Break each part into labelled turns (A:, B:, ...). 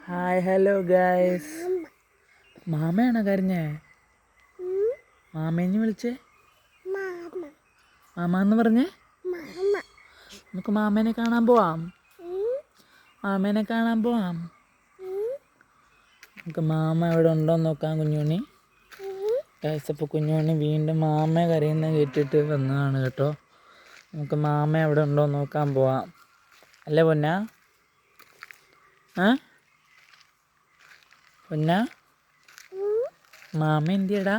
A: Hi hello guys. മാമയാണോ കരഞ്ഞേ? മാമേന്ന് വിളിച്ചേ? മാമാന്ന് പറഞ്ഞേ? നമുക്ക് മാമേനെ കാണാൻ പോവാം. മാമേനെ കാണാൻ പോവാം. നമുക്ക് മാമ എവിടെ ഉണ്ടോന്ന് നോക്കാം കുഞ്ഞുണ്ണി. ഗൈസ്, അപ്പോൾ കുഞ്ഞുണ്ണി വീണ്ടും മാമ കരയുന്ന കേട്ടിട്ട് വന്നതാണ് കേട്ടോ. നമുക്ക് മാമ എവിടെ ഉണ്ടോന്ന് നോക്കാൻ പോവാം. അല്ലേ പൊന്നാ? പൊന്നാ, മാമ എന്തിയടാ?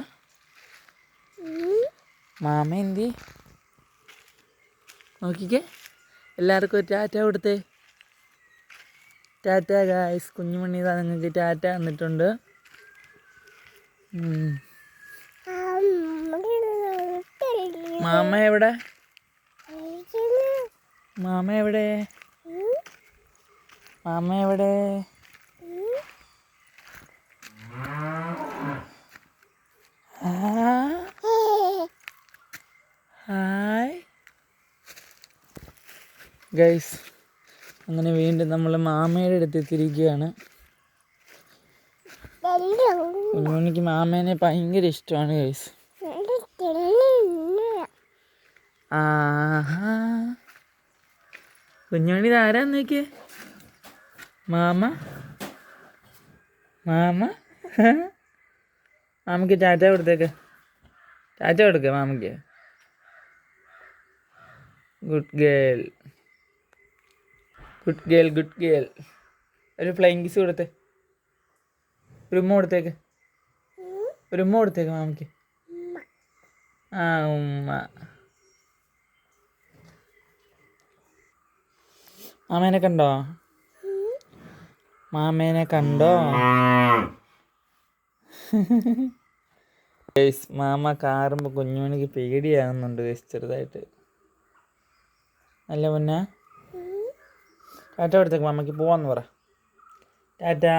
A: മാമ എന്തി? നോക്കിക്കേ, എല്ലാവർക്കും ഒരു ടാറ്റ കൊടുത്തേ. ടാറ്റ ഗായ്സ്. കുഞ്ഞുമണി ഇതാ നിങ്ങൾക്ക് ടാറ്റ വന്നിട്ടുണ്ട്. മാമ എവിടെ? മാമ എവിടെ? മാമ എവിടെ? ഹായ് ഗൈസ്, അങ്ങനെ വീണ്ടും നമ്മൾ മാമയുടെ അടുത്ത് എത്തിയിരിക്കുകയാണ്. കുഞ്ഞുമണിക്ക് മാമേനെ ഭയങ്കര ഇഷ്ടമാണ് ഗൈസ്. ആഹാ, കുഞ്ഞുമണി ഇതാരാന്ന് നോക്കിയേ. മാമ മാമ മാമയ്ക്ക് ടാറ്റ കൊടുത്തേക്ക്. ടാറ്റ കൊടുക്ക മാമയ്ക്ക്. Good girl, good girl, good girl. ഒരു ഫ്ലൈങ് കിസ് കൊടുത്തേ. ഒരു ഉമ്മ കൊടുത്തേക്ക്. ഒരു ഉമ്മ കൊടുത്തേക്ക് മാമയ്ക്ക്. ആ ഉമ്മ. മാമേനെ കണ്ടോ? മാമേനെ കണ്ടോ? ഗൈസ്, മാമ കാറുമ്പോൾ കുഞ്ഞുമണിക്ക് പേടിയാകുന്നുണ്ട് ഗൈസ്, ചെറുതായിട്ട്. അല്ല പൊന്നാ? ടാറ്റ കൊടുത്തേക്ക് മാമയ്ക്ക്. പോവാന്ന് പറ. ടാറ്റാ.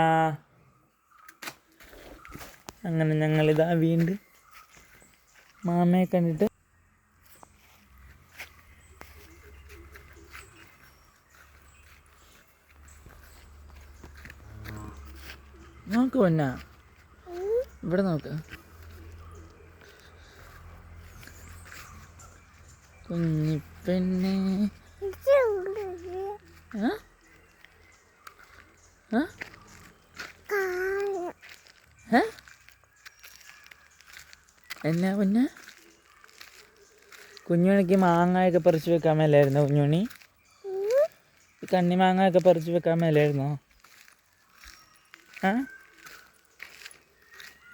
A: അങ്ങനെ ഞങ്ങളിതാ വീണ്ടും മാമയെ കണ്ടിട്ട് നോക്ക് പൊന്നാ, ഇവിടെ നോക്ക്. കുഞ്ഞിപ്പെണ്ണെ. എന്നാ പൊന്നെ? കുഞ്ഞുമണിക്ക് മാങ്ങയൊക്കെ പറിച്ച് വെക്കാൻ മേലായിരുന്നോ കുഞ്ഞുമണി? കണ്ണി മാങ്ങയൊക്കെ പറിച്ച് വെക്കാൻ മേലായിരുന്നോ?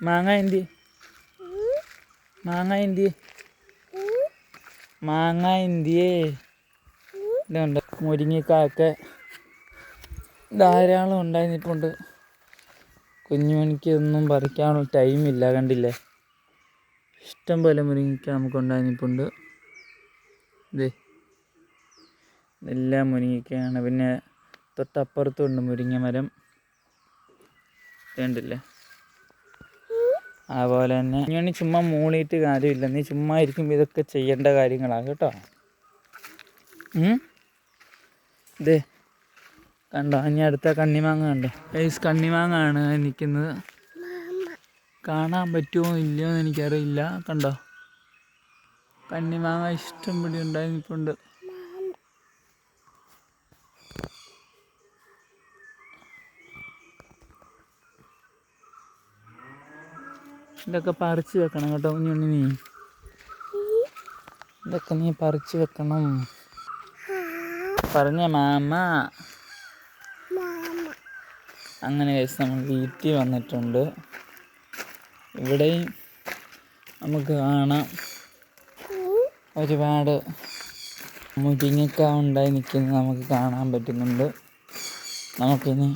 A: മാങ്ങ എന്തി? മാങ്ങ എന്തി? മാങ്ങ എന്തിയേ? ഇതുണ്ട്, മുരിങ്ങക്കായൊക്കെ ധാരാളം ഉണ്ടായിരുന്നിട്ടുണ്ട്. കുഞ്ഞുമണിക്ക് ഒന്നും പറിക്കാനുള്ള ടൈമില്ല, കണ്ടില്ലേ? ഇഷ്ടം പോലെ മുരിങ്ങക്ക നമുക്ക് ഉണ്ടായിരുന്നിട്ടുണ്ട്. ഇതേ ഇതെല്ലാം മുരിങ്ങക്കയാണ്. പിന്നെ തൊട്ടപ്പുറത്തും ഉണ്ട് മുരിങ്ങ മരം, കണ്ടില്ലേ? അതുപോലെ തന്നെ കുഞ്ഞുമണി ചുമ്മാ മൂളിയിട്ട് കാര്യമില്ല. നീ ചുമ്മാ ഇരിക്കുമ്പോൾ ഇതൊക്കെ ചെയ്യേണ്ട കാര്യങ്ങളാണ് കേട്ടോ. ഇതേ കണ്ടോ? ഇനി അടുത്ത കണ്ണിമാങ്ങ കണ്ടോ ഗൈസ്? കണ്ണിമാങ്ങ ആണ് നിൽക്കുന്നത്. കാണാൻ പറ്റുമോ ഇല്ലയോ എന്ന് എനിക്കറിയില്ല. കണ്ടോ? കണ്ണിമാങ്ങ ഇഷ്ടം പിടി ഉണ്ടായിരുന്നിട്ടുണ്ട്. ഇതൊക്കെ പറിച്ച് വെക്കണം കേട്ടോ കുഞ്ഞുണ്ണി. നീ ഇതൊക്കെ നീ പറിച്ച് വെക്കണം. പറഞ്ഞ മാമ. അങ്ങനെ ഗൈസ്, നമ്മൾ വീട്ടിൽ വന്നിട്ടുണ്ട്. ഇവിടെയും നമുക്ക് കാണാം ഒരുപാട് മുരിങ്ങക്ക ഉണ്ടായി നിൽക്കുന്നത് നമുക്ക് കാണാൻ പറ്റുന്നുണ്ട്. നമുക്കിനി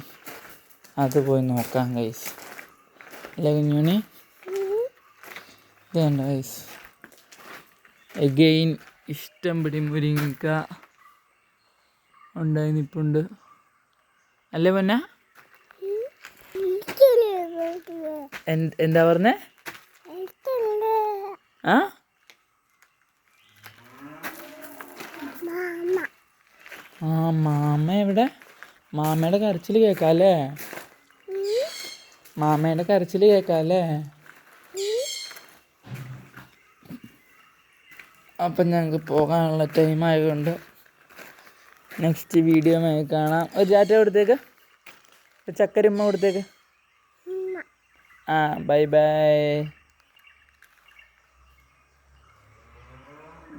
A: അത് പോയി നോക്കാം ഗൈസ്. അല്ലേ കുഞ്ഞുണ്ണി? ഇതുണ്ട് ഗൈസ്, എഗെയിൻ ഇഷ്ടം പിടി മുരിങ്ങക്ക ഉണ്ടായി നിൽപ്പുണ്ട്. അല്ലേ പൊന്നാ? എന്താ പറഞ്ഞേ? മാമ എവിടെ? മാമയുടെ കരച്ചിൽ കേൾക്കാം അല്ലേ? മാമേൻ്റെ കരച്ചിൽ കേൾക്കാം അല്ലേ? അപ്പം ഞങ്ങൾക്ക് പോകാനുള്ള ടൈം ആയതുകൊണ്ട് നെക്സ്റ്റ് വീഡിയോ കാണാം. ഒരു ചാറ്റ കൊടുത്തേക്ക്, ചക്കരമ്മ കൊടുത്തേക്ക്. ആ ബൈ ബൈ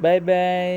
A: ബൈ ബൈ.